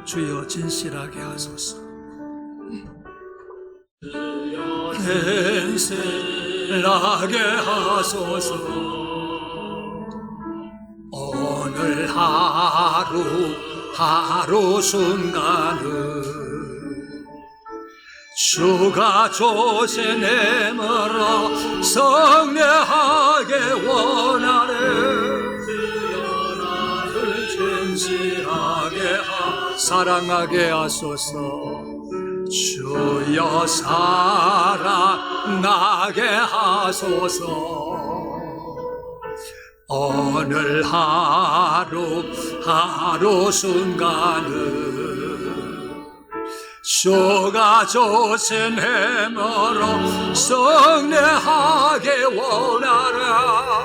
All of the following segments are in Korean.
주여 진실하게 하소서. 진실하게 하소서. 오늘 하루 순간을 주가 조세 내밀어 성례하게 원하네. 주여 나를 진실하게 사랑하게 하소서. 주여 사랑하게 하소서. 오늘 하루 순간을 주가 조세 내밀어 성례하게 원하라.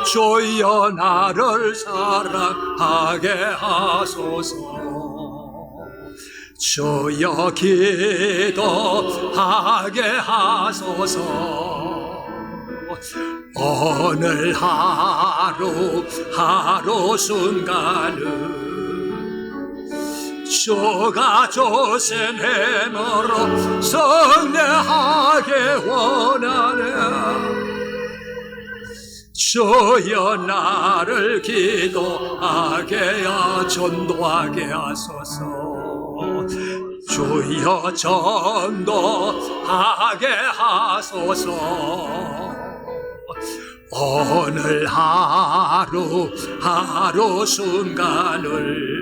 주여 나를 사랑하게 하소서. 주여 기도하게 하소서. 오늘 하루 순간을 주가 조세 내밀어 성례하게 원하네. 주여 나를 기도하게 전도하게 하소서. 주여 전도하게 하소서. 오늘 하루 순간을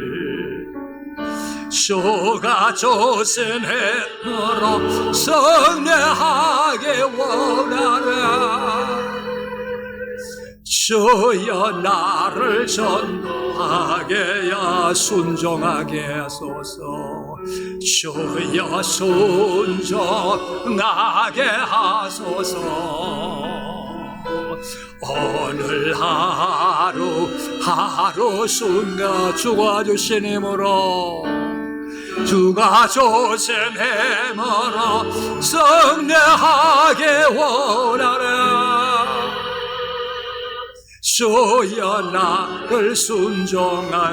주가 조세 내밀어 성례하게 원하라. 주여 나를 전도하게 순종하게 하소서. 주여 순종하게 하소서. 오늘 하루 순간 주가 주신 힘으로 주가 조세 내밀어 성례하게 원하라. 주여 나를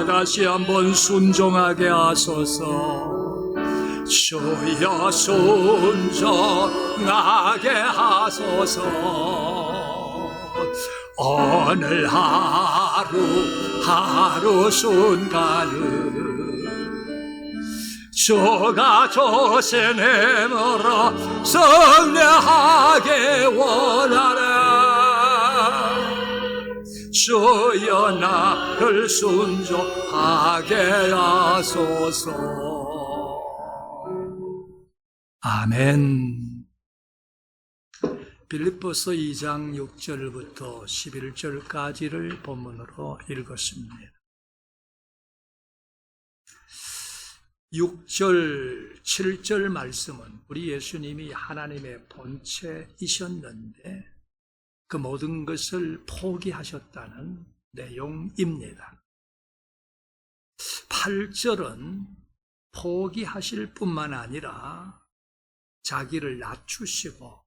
다시 한번 순종하게 하소서. 주여 순종하게 하소서. 오늘 하루 순간을 주가 조세 내밀어 성례하게 원하라. 주여 나를 순종하게 하소서. 아멘. 빌립보서 2장 6절부터 11절까지를 본문으로 읽었습니다. 6절, 7절 말씀은 우리 예수님이 하나님의 본체이셨는데 그 모든 것을 포기하셨다는 내용입니다. 8절은 포기하실 뿐만 아니라 자기를 낮추시고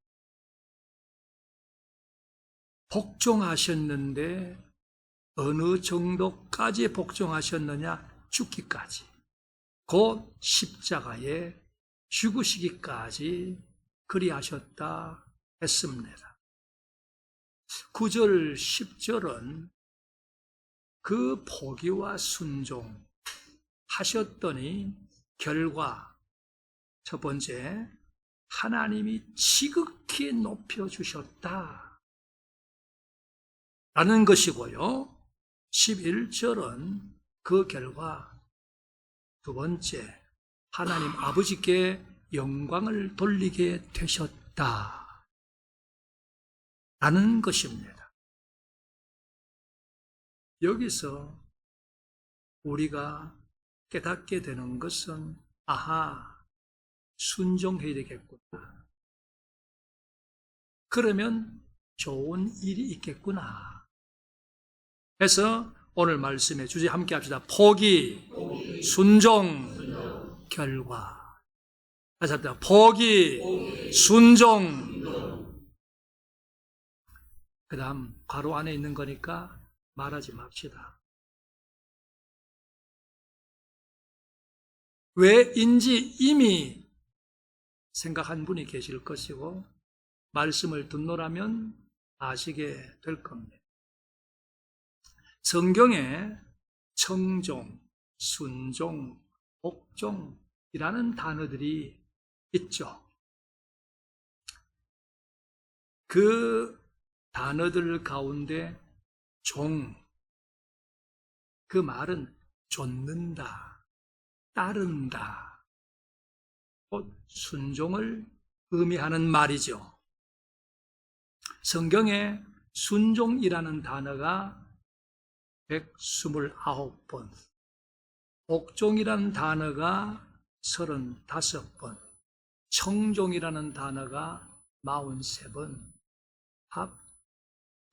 복종하셨는데 어느 정도까지 복종하셨느냐? 죽기까지. 곧 십자가에 죽으시기까지 그리하셨다 했습니다. 9절, 10절은 그 포기와 순종 하셨더니 결과 첫 번째, 하나님이 지극히 높여주셨다 라는 것이고요. 11절은 그 결과 두 번째, 하나님 아버지께 영광을 돌리게 되셨다 라는 것입니다. 여기서 우리가 깨닫게 되는 것은 순종해야 되겠구나. 그러면 좋은 일이 있겠구나. 그래서 오늘 말씀에 주제 함께 합시다. 포기, 순종, 결과. 다시 합시다. 포기, 순종. 그 다음 괄호 안에 있는 거니까 말하지 맙시다. 왜인지 이미 생각한 분이 계실 것이고 말씀을 듣노라면 아시게 될 겁니다. 성경에 청종, 순종, 복종이라는 단어들이 있죠. 그 단어들 가운데 종, 그 말은 좇는다, 따른다, 곧 순종을 의미하는 말이죠. 성경에 순종이라는 단어가 129번, 복종이라는 단어가 35번, 청종이라는 단어가 43번, 합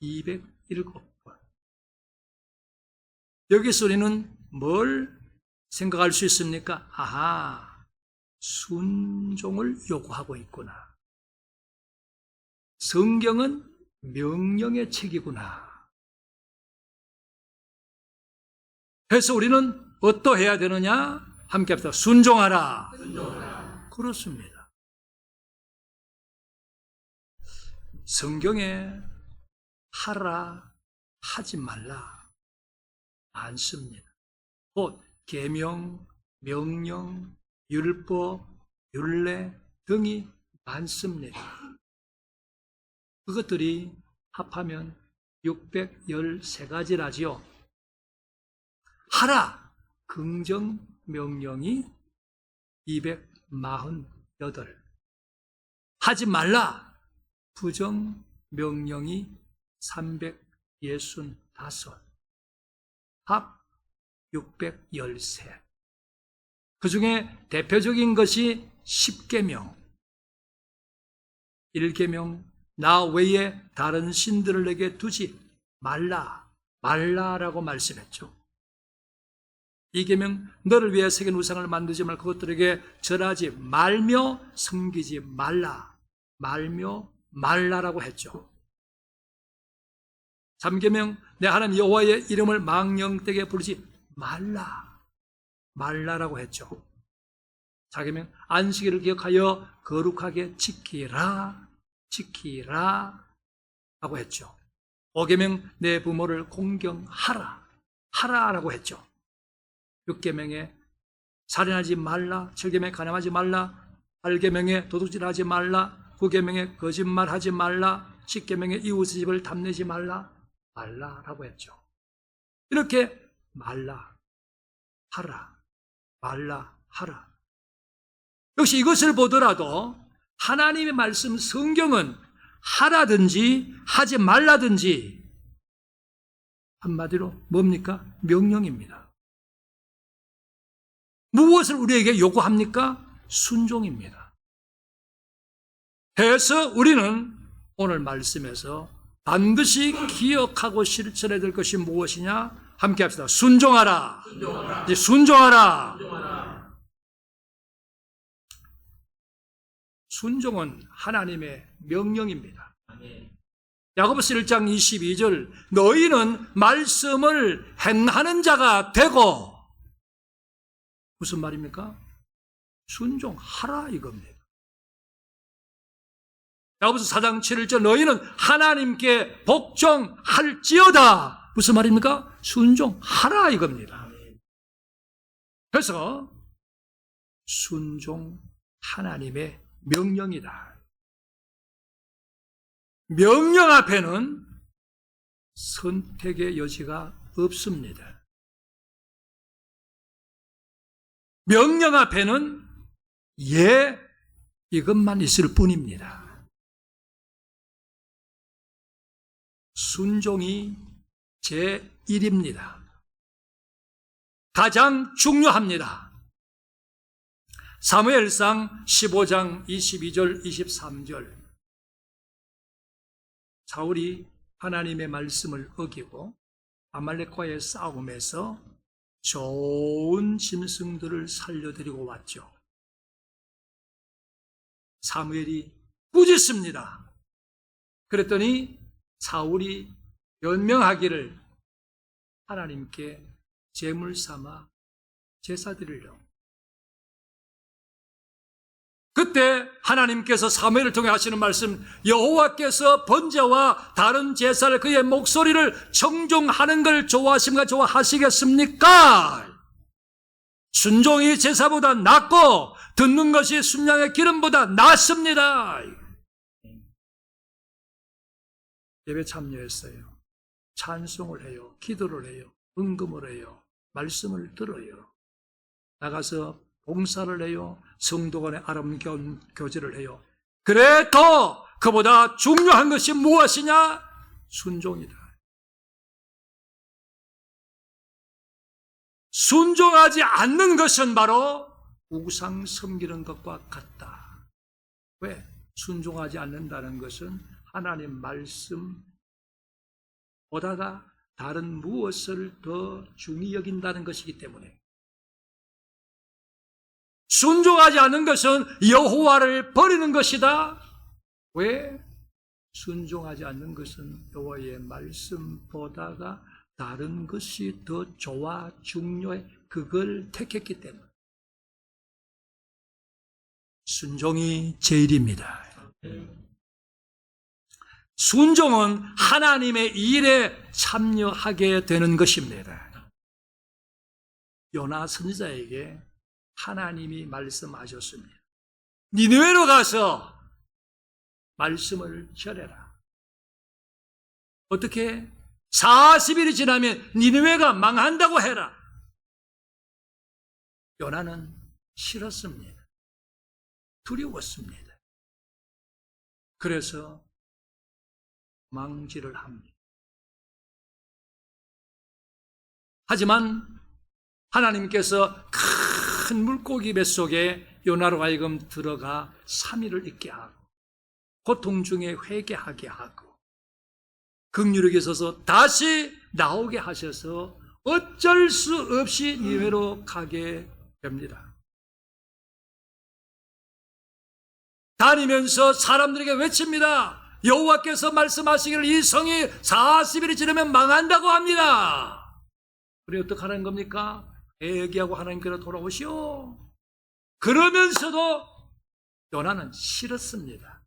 207번. 여기서 우리는 뭘 생각할 수 있습니까? 아하, 순종을 요구하고 있구나. 성경은 명령의 책이구나. 그래서 우리는 어떠해야 되느냐? 함께 합시다. 순종하라. 그렇습니다. 성경에 하라, 하지 말라 많습니다. 곧 계명, 명령, 율법, 율례 등이 많습니다. 그것들이 합하면 613가지라지요. 하라, 긍정 명령이 248, 하지 말라, 부정 명령이 365, 합 613. 그 중에 대표적인 것이 10계명, 1계명, 나 외에 다른 신들을 내게 두지 말라, 말라라고 말씀했죠. 2계명, 너를 위해 새긴 우상을 만들지 말고 그것들에게 절하지 말며 섬기지 말라, 말며 말라라고 했죠. 3계명, 내 하나님 여호와의 이름을 망령되게 부르지 말라, 말라라고 했죠. 4계명, 안식일을 기억하여 거룩하게 지키라, 지키라 라고 했죠. 5계명, 내 부모를 공경하라, 하라라고 했죠. 6계명에 살인하지 말라, 7계명에 간음하지 말라, 8계명에 도둑질하지 말라, 9계명에 거짓말하지 말라, 10계명에 이웃의 집을 탐내지 말라, 말라라고 했죠. 이렇게 말라, 하라, 말라, 하라. 역시 이것을 보더라도 하나님의 말씀 성경은 하라든지 하지 말라든지 한마디로 뭡니까? 명령입니다. 무엇을 우리에게 요구합니까? 순종입니다. 그래서 우리는 오늘 말씀에서 반드시 기억하고 실천해야 될 것이 무엇이냐? 함께 합시다. 순종하라. 이제 순종하라. 순종은 하나님의 명령입니다. 야고보서 1장 22절, 너희는 말씀을 행하는 자가 되고, 무슨 말입니까? 순종하라 이겁니다. 야고보서 4장 7절, 너희는 하나님께 복종할지어다. 무슨 말입니까? 순종하라 이겁니다. 그래서 순종 하나님의 명령이다. 명령 앞에는 선택의 여지가 없습니다. 명령 앞에는 예, 이것만 있을 뿐입니다. 순종이 제1입니다. 가장 중요합니다. 사무엘상 15장 22절 23절, 사울이 하나님의 말씀을 어기고 아말렉과의 싸움에서 좋은 짐승들을 살려드리고 왔죠. 사무엘이 꾸짖습니다. 그랬더니 사울이 연명하기를 하나님께 제물 삼아 제사 드리려고 그때 하나님께서 사무엘을 통해 하시는 말씀, 여호와께서 번제와 다른 제사를 그의 목소리를 청종하는 걸 좋아하십니까? 좋아하시겠습니까? 순종이 제사보다 낫고 듣는 것이 순양의 기름보다 낫습니다. 예배 참여했어요. 찬송을 해요. 기도를 해요. 은금을 해요. 말씀을 들어요. 나가서 봉사를 해요. 성도 간의 아름다운 교제를 해요. 그래도 그보다 중요한 것이 무엇이냐? 순종이다. 순종하지 않는 것은 바로 우상 섬기는 것과 같다. 왜? 순종하지 않는다는 것은 하나님 말씀보다가 다른 무엇을 더 중히 여긴다는 것이기 때문에, 순종하지 않는 것은 여호와를 버리는 것이다. 왜? 순종하지 않는 것은 여호와의 말씀보다가 다른 것이 더 좋아 중요해, 그걸 택했기 때문에. 순종이 제일입니다. 순종은 하나님의 일에 참여하게 되는 것입니다. 요나 선지자에게 하나님이 말씀하셨습니다. 니느웨로 가서 말씀을 전해라. 어떻게? 40일이 지나면 니느웨가 망한다고 해라. 요나는 싫었습니다. 두려웠습니다. 그래서 망지를 합니다. 하지만 하나님께서 큰 물고기 뱃속에 요나로 하여금 들어가 3일을 있게 하고 고통 중에 회개하게 하고 긍휼하게 서서 다시 나오게 하셔서 어쩔 수 없이 니느웨로 가게 됩니다. 다니면서 사람들에게 외칩니다. 여호와께서 말씀하시기를 이 성이 40일이 지나면 망한다고 합니다. 그래 어떻게 하는 겁니까? 회개하고 하나님께로 돌아오시오. 그러면서도 요나는 싫었습니다.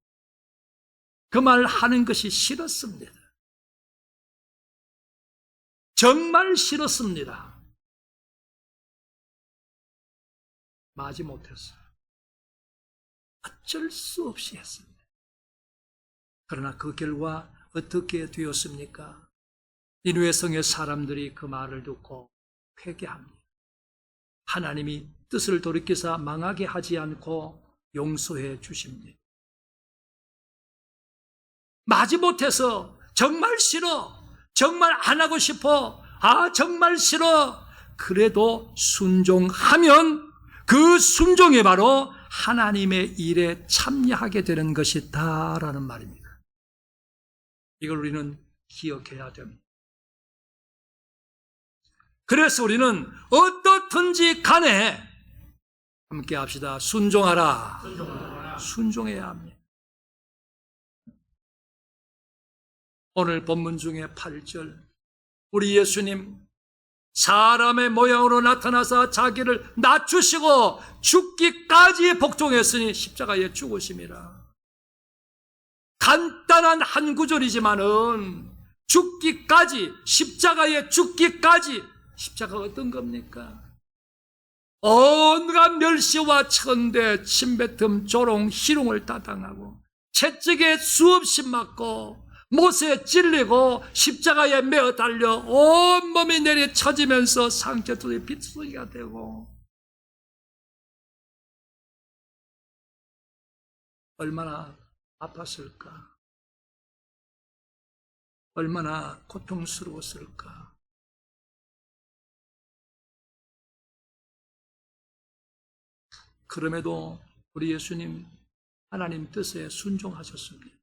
그 말 하는 것이 싫었습니다. 정말 싫었습니다. 마지못했어요. 어쩔 수 없이 했습니다. 그러나 그 결과 어떻게 되었습니까? 니느웨 성의 사람들이 그 말을 듣고 회개합니다. 하나님이 뜻을 돌이켜서 망하게 하지 않고 용서해 주십니다. 마지못해서 정말 싫어, 정말 안 하고 싶어, 정말 싫어, 그래도 순종하면 그 순종이 바로 하나님의 일에 참여하게 되는 것이다라는 말입니다. 이걸 우리는 기억해야 됩니다. 그래서 우리는 어떻든지 간에 함께 합시다. 순종하라. 순종해야 합니다. 오늘 본문 중에 8절, 우리 예수님 사람의 모양으로 나타나서 자기를 낮추시고 죽기까지 복종했으니 십자가에 죽으심이라. 간단한 한 구절이지만은 죽기까지, 십자가에 죽기까지. 십자가가 어떤 겁니까? 온갖 멸시와 천대, 침뱉음, 조롱, 희롱을 따당하고 채찍에 수없이 맞고 못에 찔리고 십자가에 매어 달려 온몸이 내리쳐지면서 상처들이 빗소리가 되고 얼마나 아팠을까? 얼마나 고통스러웠을까? 그럼에도 우리 예수님 하나님 뜻에 순종하셨습니다.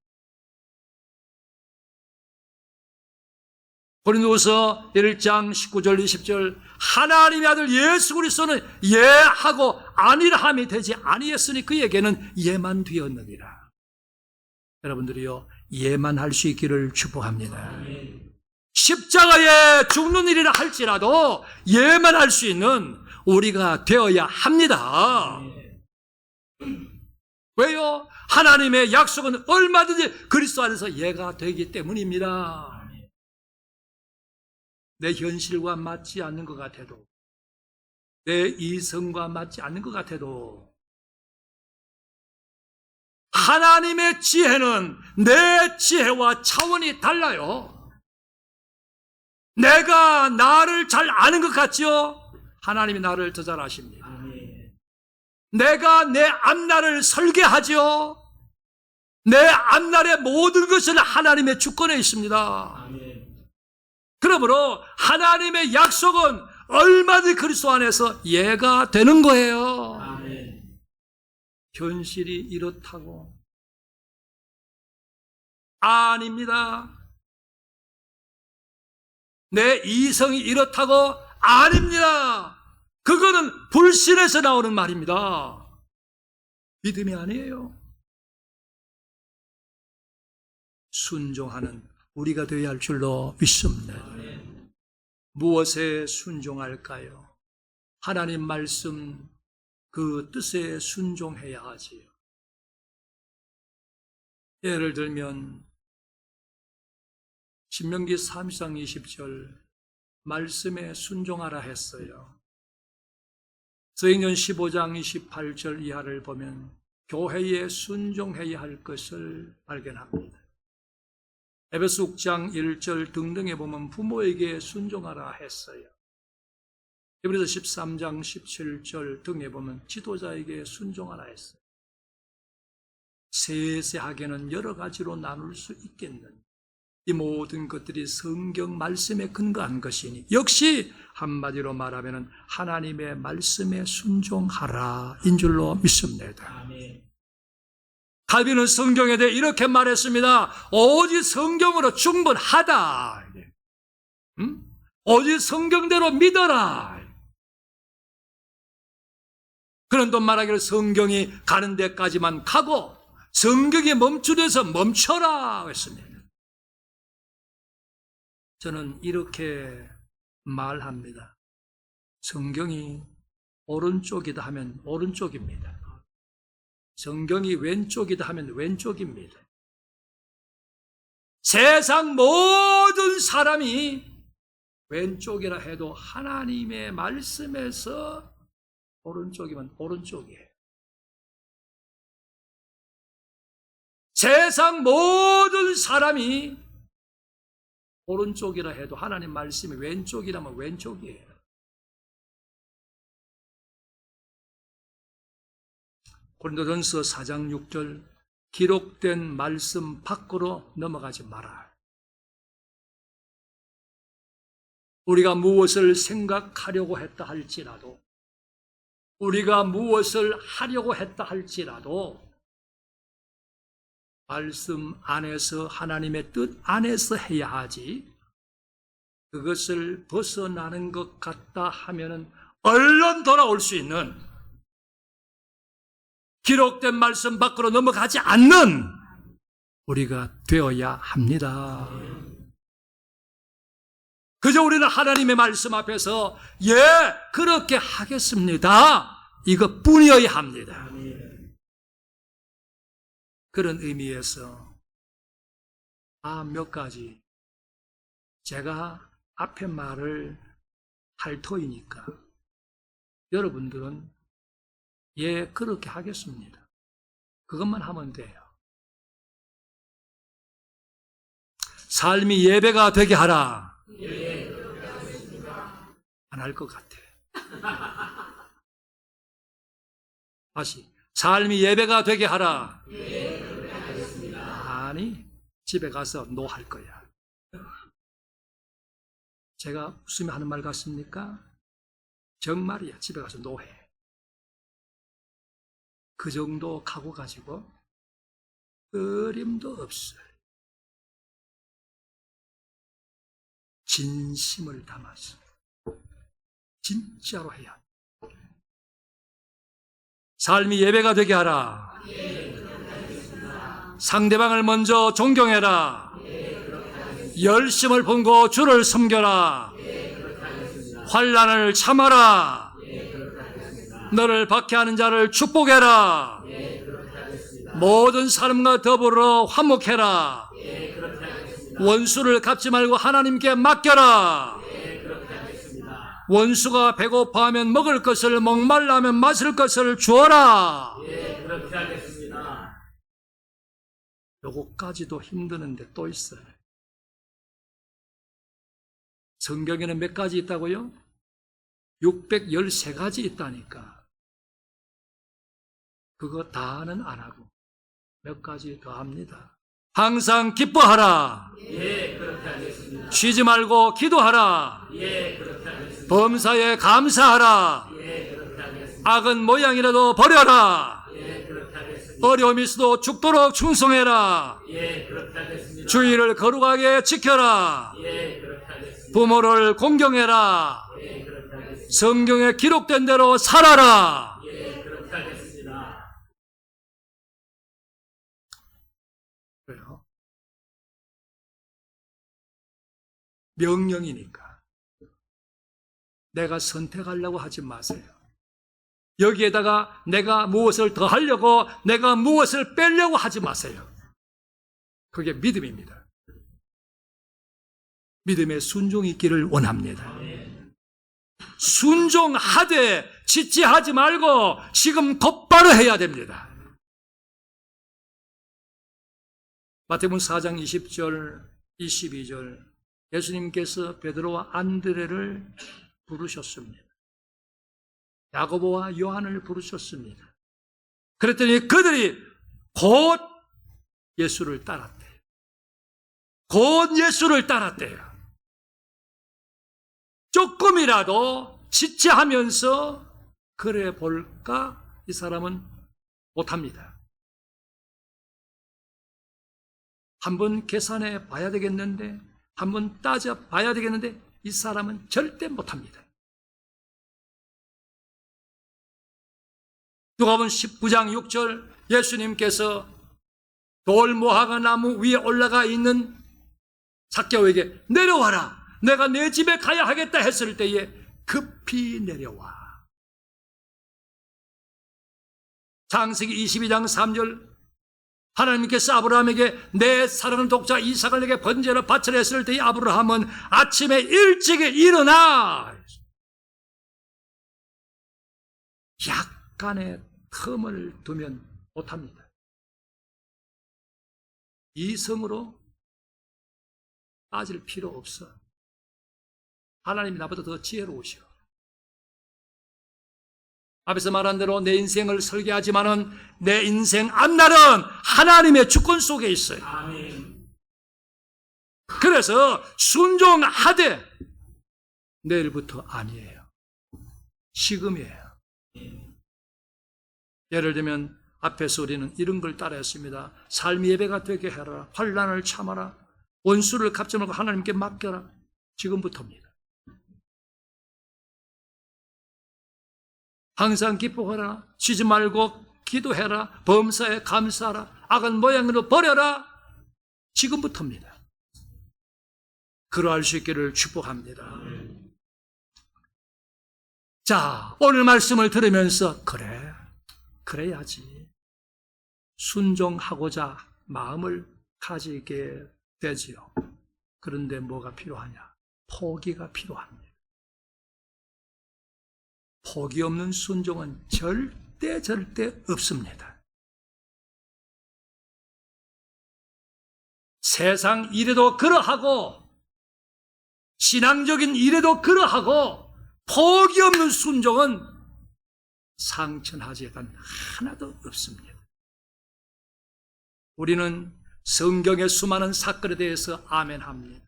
고린도후서 1장 19절 20절 하나님의 아들 예수 그리스도는 예하고 아니라함이 되지 아니했으니 그에게는 예만 되었느니라. 여러분들이요, 예만 할 수 있기를 축복합니다. 십자가에 죽는 일이라 할지라도 예만 할 수 있는 우리가 되어야 합니다. 왜요? 하나님의 약속은 얼마든지 그리스도 안에서 예가 되기 때문입니다. 내 현실과 맞지 않는 것 같아도, 내 이성과 맞지 않는 것 같아도 하나님의 지혜는 내 지혜와 차원이 달라요. 내가 나를 잘 아는 것 같죠? 하나님이 나를 더 잘 아십니다. 내가 내 앞날을 설계하죠? 내 앞날의 모든 것은 하나님의 주권에 있습니다. 그러므로 하나님의 약속은 얼마든지 그리스도 안에서 예가 되는 거예요. 현실이 이렇다고? 아닙니다. 내 이성이 이렇다고? 아닙니다. 그거는 불신에서 나오는 말입니다. 믿음이 아니에요. 순종하는 우리가 되어야 할 줄로 믿습니다. 무엇에 순종할까요? 하나님 말씀 그 뜻에 순종해야 하지요. 예를 들면 신명기 30장 20절 말씀에 순종하라 했어요. 서행전 15장 28절 이하를 보면 교회에 순종해야 할 것을 발견합니다. 에베소 6장 1절 등등에 보면 부모에게 순종하라 했어요. 히브리서 13장 17절 등에 보면 지도자에게 순종하라 했어요. 세세하게는 여러 가지로 나눌 수 있겠는 이 모든 것들이 성경 말씀에 근거한 것이니 역시 한마디로 말하면 하나님의 말씀에 순종하라 인 줄로 믿습니다. 아멘. 칼빈은 성경에 대해 이렇게 말했습니다. 오직 성경으로 충분하다. 오직 성경대로 믿어라. 그런 돈 말하기를 성경이 가는 데까지만 가고 성경이 멈추려서 멈춰라 했습니다. 저는 이렇게 말합니다. 성경이 오른쪽이다 하면 오른쪽입니다. 성경이 왼쪽이다 하면 왼쪽입니다. 세상 모든 사람이 왼쪽이라 해도 하나님의 말씀에서 오른쪽이면 오른쪽이에요. 세상 모든 사람이 오른쪽이라 해도 하나님 말씀이 왼쪽이라면 왼쪽이에요. 고린도전서 4장 6절 기록된 말씀 밖으로 넘어가지 마라. 우리가 무엇을 생각하려고 했다 할지라도 우리가 무엇을 하려고 했다 할지라도 말씀 안에서 하나님의 뜻 안에서 해야 하지 그것을 벗어나는 것 같다 하면은 얼른 돌아올 수 있는 기록된 말씀 밖으로 넘어가지 않는 우리가 되어야 합니다. 그저 우리는 하나님의 말씀 앞에서 예, 그렇게 하겠습니다. 이것뿐이어야 합니다. 그런 의미에서 몇 가지 제가 앞에 말을 할 터이니까 여러분들은 예, 그렇게 하겠습니다. 그것만 하면 돼요. 삶이 예배가 되게 하라. 안 할 것 같아. 다시 삶이 예배가 되게 하라. 아니, 집에 가서 노 할 거야. 제가 웃으며 하는 말 같습니까? 정말이야. 집에 가서 노해. 그 정도 각오 가지고 어림도 없어요. 진심을 담아서 진짜로 해야 합니다. 삶이 예배가 되게 하라. 상대방을 먼저 존경해라. 열심을 품고 주를 섬겨라. 환난을 참아라. 너를 박해하는 자를 축복해라. 모든 사람과 더불어 화목해라. 예, 그렇게 하겠습니다. 원수를 갚지 말고 하나님께 맡겨라. 예, 그렇게 하겠습니다. 원수가 배고파하면 먹을 것을, 목말라면 마실 것을 주어라. 예, 그렇게 하겠습니다. 요거까지도 힘드는데 또 있어요. 성경에는 몇 가지 있다고요? 613가지 있다니까. 그거 다는 안 하고 몇 가지 더 합니다. 항상 기뻐하라. 예, 그렇게 하겠습니다. 쉬지 말고 기도하라. 예, 그렇게 하겠습니다. 범사에 감사하라. 예, 그렇게 하겠습니다. 악은 모양이라도 버려라. 예, 그렇게 하겠습니다. 어려움이 있어도 죽도록 충성해라. 예, 그렇게 하겠습니다. 주의를 거룩하게 지켜라. 예, 그렇게 하겠습니다. 부모를 공경해라. 예, 그렇게 하겠습니다. 성경에 기록된 대로 살아라. 예, 그렇게 하겠습니다. 그래요. 명령이니까 내가 선택하려고 하지 마세요. 여기에다가 내가 무엇을 더 하려고, 내가 무엇을 빼려고 하지 마세요. 그게 믿음입니다. 믿음의 순종이 있기를 원합니다. 순종하되 지체하지 말고 지금 곧바로 해야 됩니다. 마태복음 4장 20절, 22절 예수님께서 베드로와 안드레를 부르셨습니다. 야고보와 요한을 부르셨습니다. 그랬더니 그들이 곧 예수를 따랐대요. 곧 예수를 따랐대요. 조금이라도 지체하면서 그래 볼까? 이 사람은 못합니다. 한번 계산해 봐야 되겠는데, 한번 따져 봐야 되겠는데 이 사람은 절대 못합니다. 누가복음 19장 6절 예수님께서 돌무화과 나무 위에 올라가 있는 삭개오에게 내려와라, 내가 내 집에 가야 하겠다 했을 때에 급히 내려와. 창세기 22장 3절 하나님께서 아브라함에게 내 사랑하는 독자 이삭을 내게 번제로 바치라 했을 때에 아브라함은 아침에 일찍 일어나. 약간의 틈을 두면 못합니다. 이성으로 빠질 필요 없어. 하나님이 나보다 더 지혜로우셔. 앞에서 말한 대로 내 인생을 설계하지만은 내 인생 앞날은 하나님의 주권 속에 있어요. 아멘. 그래서 순종하되 내일부터 아니에요. 지금이에요. 예를 들면 앞에서 우리는 이런 걸 따라했습니다. 삶의 예배가 되게 해라. 환난을 참아라. 원수를 갚지 말고 하나님께 맡겨라. 지금부터입니다. 항상 기뻐하라. 쉬지 말고 기도해라. 범사에 감사하라. 악은 모양으로 버려라. 지금부터입니다. 그러할 수 있기를 축복합니다. 자, 오늘 말씀을 들으면서 그래야지 순종하고자 마음을 가지게 되지요. 그런데 뭐가 필요하냐? 포기가 필요합니다. 포기 없는 순종은 절대 없습니다. 세상 일에도 그러하고 신앙적인 일에도 그러하고 포기 없는 순종은 상천하지 단 하나도 없습니다. 우리는 성경의 수많은 사건에 대해서 아멘합니다.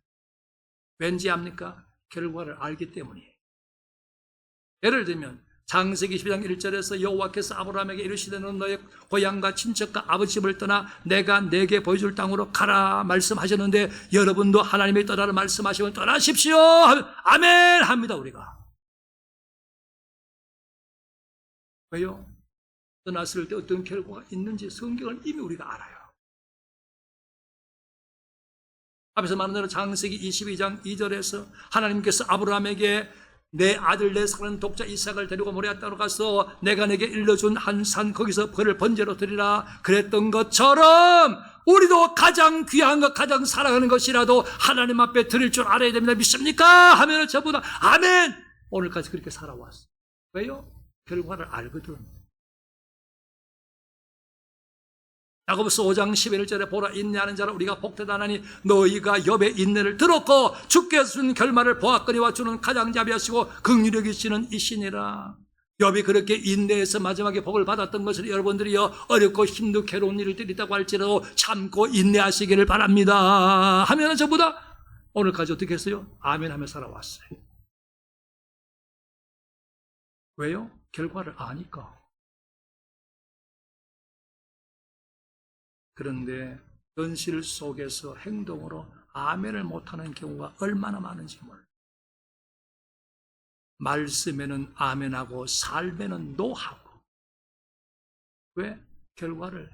왠지 압니까? 결과를 알기 때문이에요. 예를 들면 창세기 12장 1절에서 여호와께서 아브라함에게 이르시되 너는 너의 고향과 친척과 아버지 집을 떠나 내가 내게 보여줄 땅으로 가라 말씀하셨는데, 여러분도 하나님의 떠나라 말씀하시면 떠나십시오 아멘 합니다. 우리가 왜요? 떠났을 때 어떤 결과가 있는지 성경을 이미 우리가 알아요. 앞에서 말한 대로 창세기 22장 2절에서 하나님께서 아브라함에게 내 아들 내 사랑하는 독자 이삭을 데리고 모리아 땅으로 가서 내가 내게 일러준 한 산 거기서 벌을 번제로 드리라 그랬던 것처럼 우리도 가장 귀한 것 가장 사랑하는 것이라도 하나님 앞에 드릴 줄 알아야 됩니다. 믿습니까? 하면 전부 다 아멘. 오늘까지 그렇게 살아왔어. 왜요? 결과를 알거든. 야고보서 5장 11절에 보라 인내하는 자를 우리가 복되다 하나니 너희가 욥의 인내를 들었고 주께서 준 결말을 보았거니와 주는 가장자비하시고 긍휼히 이시니라. 욥이 그렇게 인내해서 마지막에 복을 받았던 것을 여러분들이요 어렵고 힘들고 괴로운 일을 있다고 할지라도 참고 인내하시기를 바랍니다 하면 전부 다 오늘까지 어떻게 했어요? 아멘 하며 살아왔어요. 왜요? 결과를 아니까. 그런데 현실 속에서 행동으로 아멘을 못하는 경우가 얼마나 많은지 몰라요. 말씀에는 아멘하고 삶에는 노하고. 왜? 결과를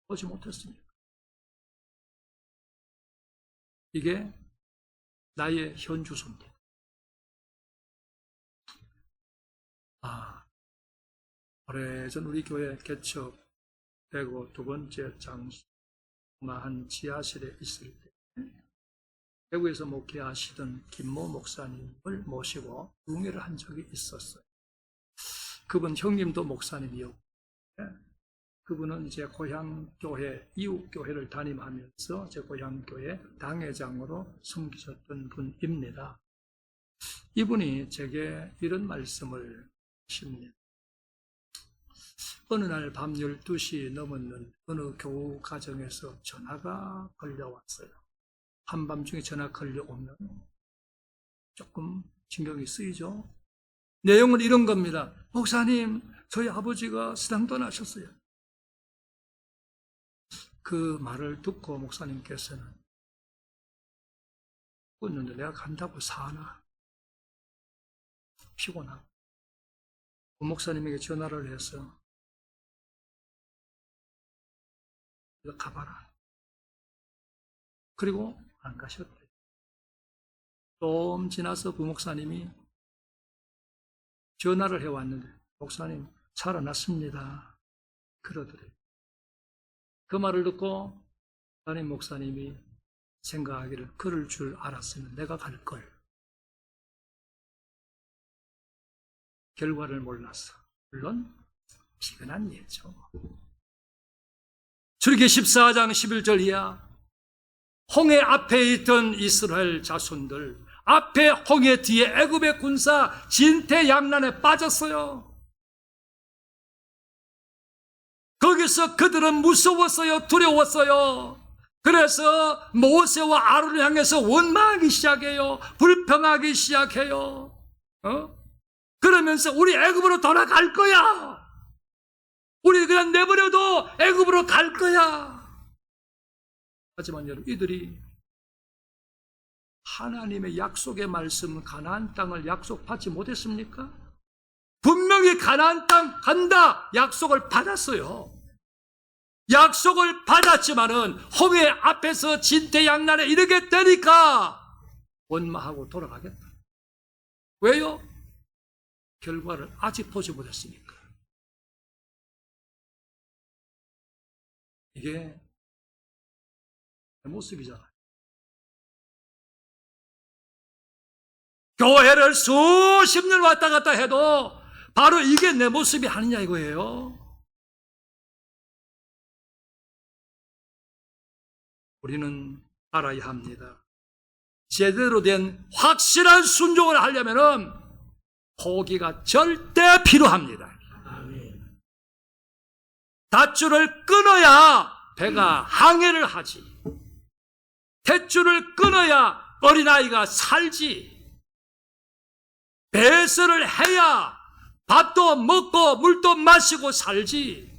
보지 못했습니까? 이게 나의 현주소입니다. 오래전 우리 교회 개척되고 두 번째 장수 한 지하실에 있을 때 대구에서 목회하시던 김모 목사님을 모시고 웅회를 한 적이 있었어요. 그분 형님도 목사님이었고 그분은 제 고향교회 이웃교회를 담임하면서 제 고향교회 당회장으로 섬기셨던 분입니다. 이분이 제게 이런 말씀을 하십니다. 어느 날 밤 12시 넘었는데 어느 교우 가정에서 전화가 걸려왔어요. 한밤중에 전화 걸려오면 조금 신경이 쓰이죠. 내용은 이런 겁니다. 목사님, 저희 아버지가 신앙 떠나셨어요. 그 말을 듣고 목사님께서는 웃는데 내가 간다고 사나? 피곤하고 그 목사님에게 전화를 해서 가봐라. 그리고 안 가셨대요. 좀 지나서 부목사님이 전화를 해왔는데 목사님 살아났습니다. 그러더래요. 그 말을 듣고 담임 목사님이 생각하기를 그럴 줄 알았으면 내가 갈걸. 결과를 몰라서. 물론 피곤한 예죠. 출애굽기 14장 11절 이하 홍해 앞에 있던 이스라엘 자손들 앞에 홍해 뒤에 애굽의 군사 진퇴양난에 빠졌어요. 거기서 그들은 무서웠어요. 두려웠어요. 그래서 모세와 아론을 향해서 원망하기 시작해요. 불평하기 시작해요. 그러면서 우리 애굽으로 돌아갈 거야. 우리 그냥 내버려도 애굽으로 갈 거야. 하지만 여러분, 이들이 하나님의 약속의 말씀 가나안 땅을 약속받지 못했습니까? 분명히 가나안 땅 간다 약속을 받았어요. 약속을 받았지만은 홍해 앞에서 진퇴양난에 이르게 되니까 원망하고 돌아가겠다. 왜요? 결과를 아직 보지 못했으니까. 이게 내 모습이잖아요. 교회를 수십 년 왔다 갔다 해도 바로 이게 내 모습이 아니냐 이거예요. 우리는 알아야 합니다. 제대로 된 확실한 순종을 하려면은 포기가 절대 필요합니다. 닷줄을 끊어야 배가 항해를 하지. 탯줄을 끊어야 어린아이가 살지. 배설을 해야 밥도 먹고 물도 마시고 살지.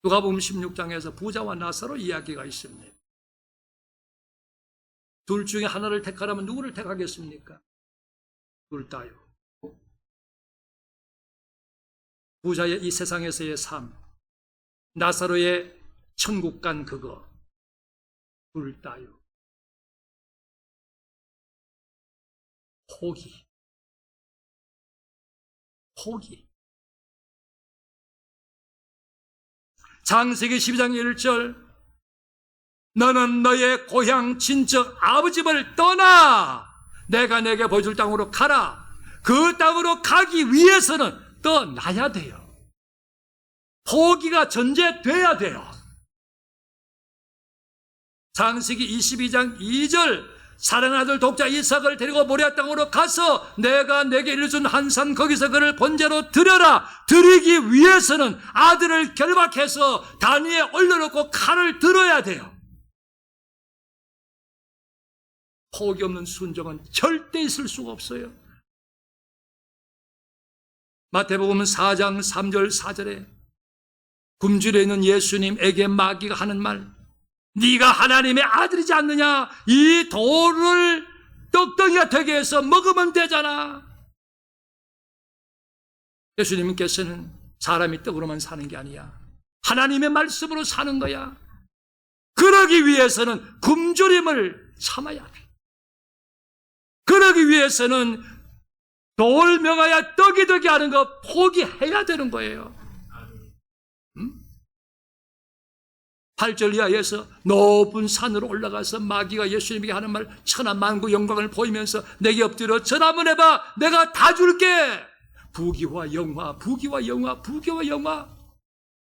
누가복음 16장에서 부자와 나사로 이야기가 있습니다. 둘 중에 하나를 택하라면 누구를 택하겠습니까? 둘 다요. 부자의 이 세상에서의 삶, 나사로의 천국 간 그거, 둘 다요. 포기. 창세기 12장 1절, 너는 너의 고향 친척 아버지를 떠나 내가 내게 보여줄 땅으로 가라. 그 땅으로 가기 위해서는 떠나야 돼요. 포기가 전제돼야 돼요. 창세기 22장 2절, 사랑하는 아들 독자 이삭을 데리고 모리아 땅으로 가서 내가 내게 일러준 한 산 거기서 그를 번제로 드려라. 드리기 위해서는 아들을 결박해서 단 위에 올려놓고 칼을 들어야 돼요. 포기 없는 순종은 절대 있을 수가 없어요. 마태복음 4장 3절 4절에 굶주려 있는 예수님에게 마귀가 하는 말, 네가 하나님의 아들이지 않느냐? 이 돌을 떡덩이가 되게 해서 먹으면 되잖아. 예수님께서는 사람이 떡으로만 사는 게 아니야. 하나님의 말씀으로 사는 거야. 그러기 위해서는 굶주림을 참아야 돼. 그러기 위해서는 돌 명하여 떡이 되게 하는 거 포기해야 되는 거예요. 8절 이하에서 높은 산으로 올라가서 마귀가 예수님에게 하는 말, 천하 만국 영광을 보이면서 내게 엎드려 절 한번 해봐. 내가 다 줄게. 부귀와 영화, 부귀와 영화, 부귀와 영화.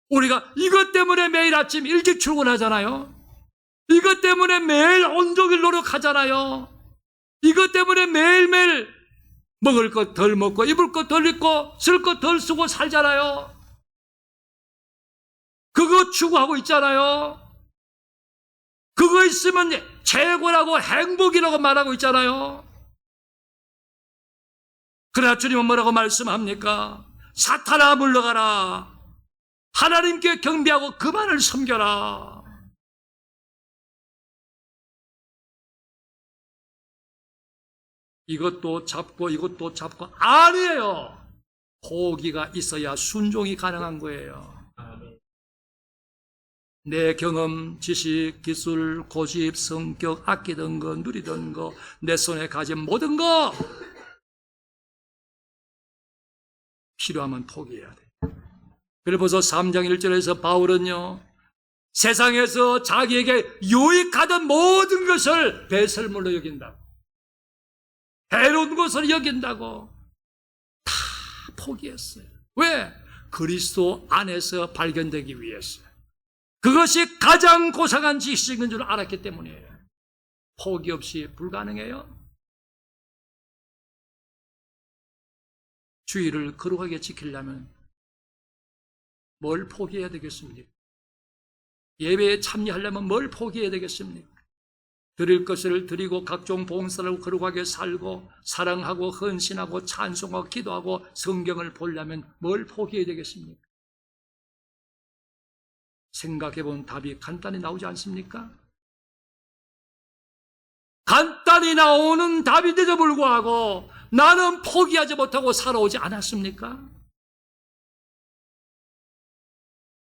우리가 이것 때문에 매일 아침 일찍 출근하잖아요. 이것 때문에 매일 온종일 노력하잖아요. 이것 때문에 매일매일 먹을 것 덜 먹고 입을 것 덜 입고 쓸 것 덜 쓰고 살잖아요. 그거 추구하고 있잖아요. 그거 있으면 최고라고 행복이라고 말하고 있잖아요. 그러나 주님은 뭐라고 말씀합니까? 사탄아 물러가라. 하나님께 경배하고 그만을 섬겨라. 이것도 잡고 이것도 잡고 아니에요. 포기가 있어야 순종이 가능한 거예요. 내 경험, 지식, 기술, 고집, 성격, 아끼던 거, 누리던 거, 내 손에 가진 모든 거 필요하면 포기해야 돼. 빌립보서 3장 1절에서 바울은요, 세상에서 자기에게 유익하던 모든 것을 배설물로 여긴다고, 해로운 것을 여긴다고 다 포기했어요. 왜? 그리스도 안에서 발견되기 위해서. 그것이 가장 고상한 지식인 줄 알았기 때문이에요. 포기 없이 불가능해요. 주의를 거룩하게 지키려면 뭘 포기해야 되겠습니까? 예배에 참여하려면 뭘 포기해야 되겠습니까? 드릴 것을 드리고 각종 봉사를 거룩하게 살고 사랑하고 헌신하고 찬송하고 기도하고 성경을 보려면 뭘 포기해야 되겠습니까? 생각해본 답이 간단히 나오지 않습니까? 간단히 나오는 답인데도 불구하고 나는 포기하지 못하고 살아오지 않았습니까?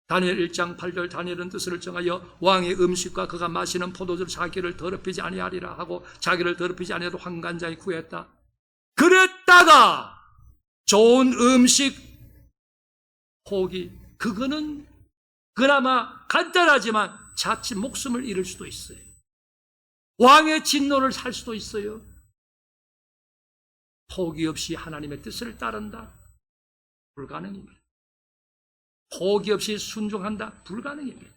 다니엘 1장 8절, 다니엘은 뜻을 정하여 왕의 음식과 그가 마시는 포도주로 자기를 더럽히지 아니하리라 하고 자기를 더럽히지 아니하도록 환관장이 구했다. 그랬다가 좋은 음식 포기, 그거는 그나마 간단하지만 자칫 목숨을 잃을 수도 있어요. 왕의 진노를 살 수도 있어요. 포기 없이 하나님의 뜻을 따른다? 불가능입니다. 포기 없이 순종한다? 불가능입니다.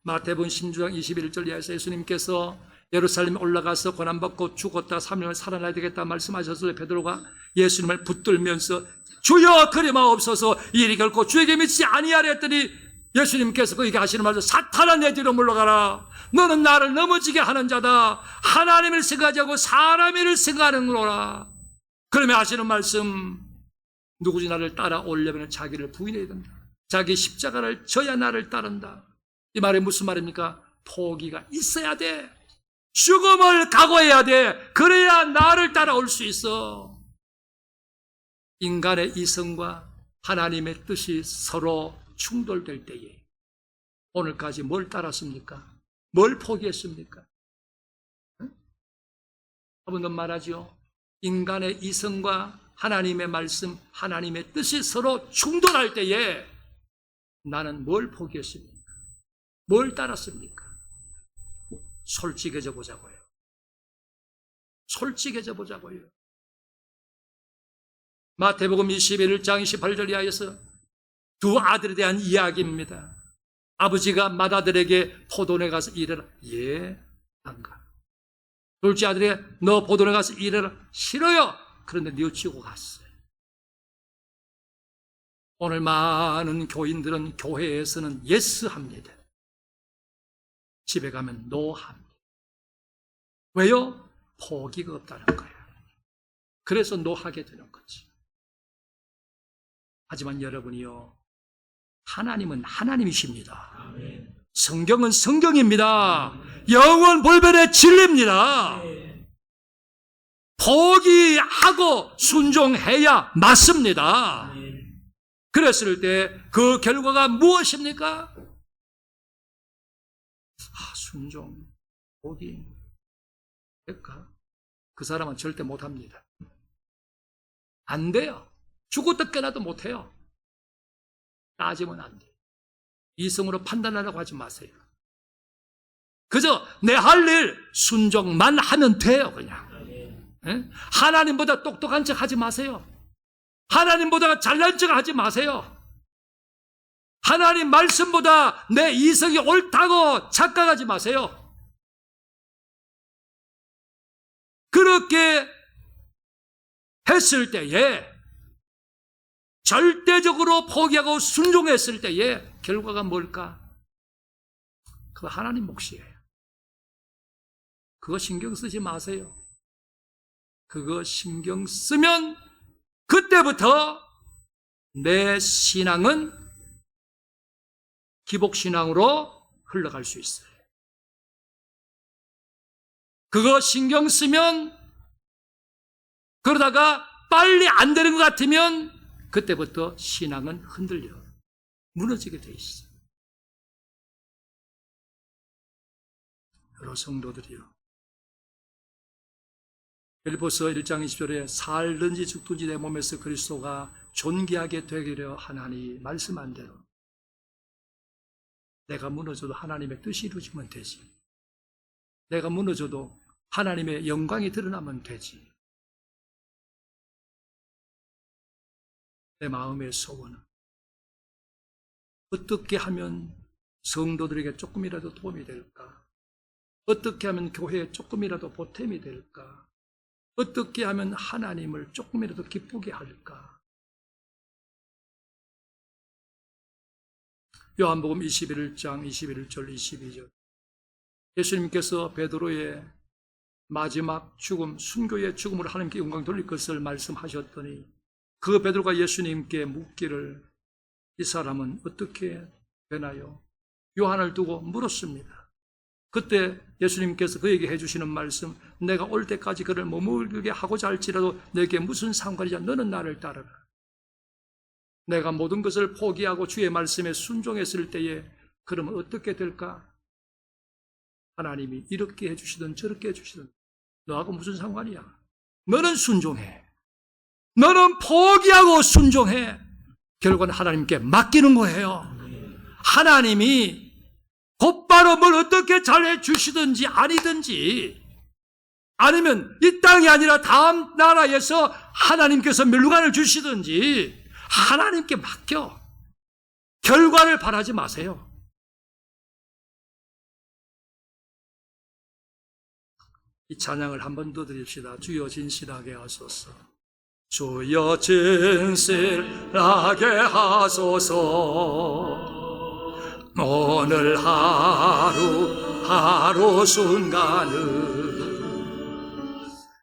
마태복음 16장 21절 이하에서 예수님께서 예루살렘에 올라가서 고난받고 죽었다 3일을 살아나야 되겠다 말씀하셨을 때 베드로가 예수님을 붙들면서 주여 그리마옵소서, 이 일이 결코 주에게 미치지 아니하리 했더니 예수님께서 그에게 하시는 말씀, 사탄아 내 뒤로 물러가라. 너는 나를 넘어지게 하는 자다. 하나님을 생각하지 않고 사람 일을 생각하는구나. 그러면 하시는 말씀, 누구지 나를 따라오려면 자기를 부인해야 된다. 자기 십자가를 져야 나를 따른다. 이 말이 무슨 말입니까? 포기가 있어야 돼. 죽음을 각오해야 돼. 그래야 나를 따라올 수 있어. 인간의 이성과 하나님의 뜻이 서로 충돌될 때에 오늘까지 뭘 따랐습니까? 뭘 포기했습니까? 한번 더 말하죠. 인간의 이성과 하나님의 말씀, 하나님의 뜻이 서로 충돌할 때에 나는 뭘 포기했습니까? 뭘 따랐습니까? 솔직해져 보자고요. 솔직해져 보자고요. 마태복음 21장 28절 이하에서 두 아들에 대한 이야기입니다. 아버지가 맏아들에게 포도원에 가서 일해라. 예, 안 가. 둘째 아들이 너 포도원에 가서 일해라. 싫어요. 그런데 뉘우치고 갔어요. 오늘 많은 교인들은 교회에서는 예스 합니다. 집에 가면 노 합니다. 왜요? 포기가 없다는 거예요. 그래서 노 하게 되는 거지. 하지만 여러분이요, 하나님은 하나님이십니다. 아멘. 성경은 성경입니다. 영원 볼변의 진리입니다. 포기하고 순종해야 맞습니다. 아멘. 그랬을 때 그 결과가 무엇입니까? 순종, 포기 될까? 그 사람은 절대 못합니다. 안 돼요. 죽었다 깨나도 못해요. 따지면 안 돼요. 이성으로 판단하려고 하지 마세요. 그저 내 할 일 순종만 하면 돼요. 그냥. 예? 하나님보다 똑똑한 척 하지 마세요. 하나님보다 잘난 척 하지 마세요. 하나님 말씀보다 내 이성이 옳다고 착각하지 마세요. 그렇게 했을 때에, 절대적으로 포기하고 순종했을 때에 결과가 뭘까? 그거 하나님 몫이에요. 그거 신경 쓰지 마세요. 그거 신경 쓰면 그때부터 내 신앙은 기복신앙으로 흘러갈 수 있어요. 그거 신경 쓰면, 그러다가 빨리 안 되는 것 같으면 그때부터 신앙은 흔들려 무너지게 돼 있어요. 여러 성도들이요, 빌립보서 1장 20절에 살든지 죽든지 내 몸에서 그리스도가 존귀하게 되기를 하나니 말씀한 대로 내가 무너져도 하나님의 뜻이 이루어지면 되지. 내가 무너져도 하나님의 영광이 드러나면 되지. 내 마음의 소원은 어떻게 하면 성도들에게 조금이라도 도움이 될까? 어떻게 하면 교회에 조금이라도 보탬이 될까? 어떻게 하면 하나님을 조금이라도 기쁘게 할까? 요한복음 21장 21절 22절, 예수님께서 베드로의 마지막 죽음, 순교의 죽음으로 하나님께 영광 돌릴 것을 말씀하셨더니 그 베드로가 예수님께 묻기를 이 사람은 어떻게 되나요? 요한을 두고 물었습니다. 그때 예수님께서 그에게 해주시는 말씀, 내가 올 때까지 그를 머물게 하고자 할지라도 내게 무슨 상관이냐? 너는 나를 따르라. 내가 모든 것을 포기하고 주의 말씀에 순종했을 때에 그러면 어떻게 될까? 하나님이 이렇게 해주시든 저렇게 해주시든 너하고 무슨 상관이야? 너는 순종해. 너는 포기하고 순종해. 결국은 하나님께 맡기는 거예요. 하나님이 곧바로 뭘 어떻게 잘해 주시든지 아니든지, 아니면 이 땅이 아니라 다음 나라에서 하나님께서 멸류관을 주시든지 하나님께 맡겨. 결과를 바라지 마세요. 이 찬양을 한 번 더 드립시다. 주여 진실하게 하소서. 주여 진실하게 하소서. 오늘 하루 순간을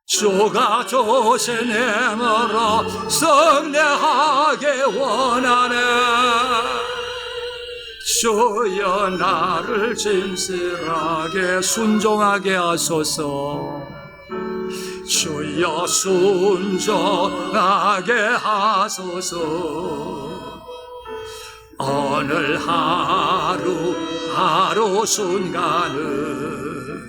주가 주신 힘으로 성례하게 원하네. 주여 나를 진실하게 순종하게 하소서. 주여 순종하게 하소서. 오늘 하루 순간을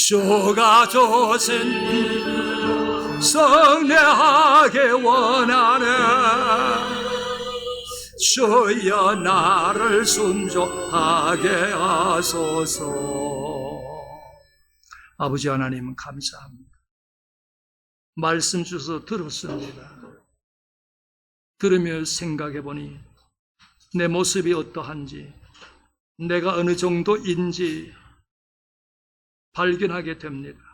주가 주신 피 성례하게 원하네. 주여 나를 순종하게 하소서. 아버지 하나님 감사합니다. 말씀 주셔서 들었습니다. 들으며 생각해 보니 내 모습이 어떠한지, 내가 어느 정도인지 발견하게 됩니다.